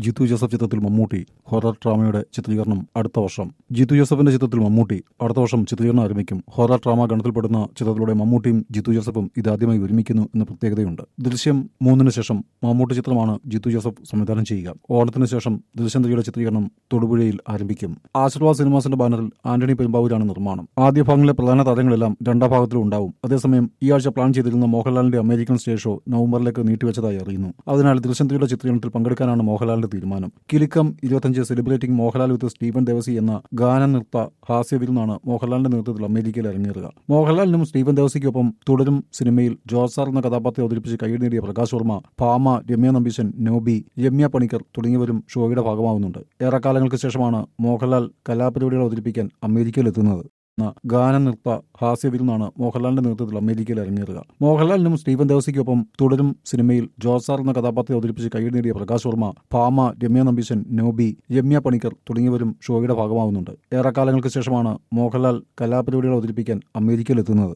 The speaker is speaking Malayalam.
ജിത്തു ജോസഫ് ചിത്രത്തിൽ മമ്മൂട്ടി ഹൊറർ ഡ്രാമയുടെ ചിത്രീകരണം അടുത്ത വർഷം. ജിത്തു ജോസഫിന്റെ ചിത്രത്തിൽ മമ്മൂട്ടി അടുത്ത വർഷം ചിത്രീകരണം ആരംഭിക്കും. ഹൊറർ ഡ്രാമ ഗണത്തിൽപ്പെടുന്ന ചിത്രത്തിലൂടെ മമ്മൂട്ടിയും ജിത്തു ജോസഫും ഇതാദ്യമായി ഒരുമിക്കുന്നു എന്ന പ്രത്യേകതയുണ്ട്. ദൃശ്യം 3 ശേഷം മമ്മൂട്ടി ചിത്രമാണ് ജിത്തു ജോസഫ് സംവിധാനം ചെയ്യുക. ഓണത്തിന് ശേഷം ദൃശ്യം 3യുടെ ചിത്രീകരണം തൊടുപുഴയിൽ ആരംഭിക്കും. ആശീർവാദ് സിനിമാസിന്റെ ബാനറിൽ ആന്റണി പെരുമ്പാവൂരാണ് നിർമ്മാണം. ആദ്യ ഭാഗങ്ങളിലെ പ്രധാന താരങ്ങളെല്ലാം രണ്ടാം ഭാഗത്തിലും ഉണ്ടാവും. അതേസമയം ഈ ആഴ്ച പ്ലാൻ ചെയ്തിരുന്ന മോഹൻലാലിന്റെ അമേരിക്കൻ സ്റ്റേജ് ഷോ നവംബറിലേക്ക് നീട്ടിവെച്ചതായി അറിയുന്നു. അതിനാൽ ദൃശ്യം 3യുടെ ചിത്രീകരണത്തിൽ പങ്കെടുക്കാനാണ് മോഹൻലാലിന്റെ തീരുമാനം. കിലുക്കം 25 സെലിബ്രേറ്റിംഗ് മോഹൻലാൽ വിത്ത് സ്റ്റീഫൻ ദേവസി എന്ന ഗാനനൃത്ത ഹാസ്യവിരുന്നാണ് മോഹൻലാലിന്റെ നേതൃത്വത്തിൽ അമേരിക്കയിൽ അരങ്ങേറുക. മോഹൻലാലിനും സ്റ്റീഫൻ ദേവസിക്കൊപ്പം തുടരും സിനിമയിൽ ജോസാർ എന്ന കഥാപാത്രത്തെ അവതരിപ്പിച്ച് കൈയ്യടി നേടിയ പ്രകാശ് വർമ്മ, ഭാമ, രമ്യ നമ്പീശൻ, നോബി, രമ്യ പണിക്കർ തുടങ്ങിയവരും ഷോയുടെ ഭാഗമാവുന്നുണ്ട്. ഏറെക്കാലങ്ങൾക്ക് ശേഷമാണ് മോഹൻലാൽ കലാപരിപാടികൾ അവതരിപ്പിക്കാൻ അമേരിക്കയിലെത്തുന്നത്. ഗാനനൃത്ത ഹാസ്യവിരുന്നാണ് മോഹൻലാലിന്റെ നേതൃത്വത്തിൽ അമേരിക്കയിൽ അരങ്ങേറുക. മോഹൻലാലിനും സ്റ്റീഫൻ ദേവസിക്കൊപ്പം തുടരും സിനിമയിൽ ജോസാർ എന്ന കഥാപാത്രത്തെ അവതരിപ്പിച്ച് കൈയ്യടി നേടിയ പ്രകാശ് വർമ്മ, ഭാമ, രമ്യ നമ്പീശൻ, നോബി, രമ്യ പണിക്കർ തുടങ്ങിയവരും ഷോയുടെ ഭാഗമാവുന്നുണ്ട്. ഏറെക്കാലങ്ങൾക്ക് ശേഷമാണ് മോഹൻലാൽ കലാപരിപാടികൾ അവതരിപ്പിക്കാൻ അമേരിക്കയിലെത്തുന്നത്.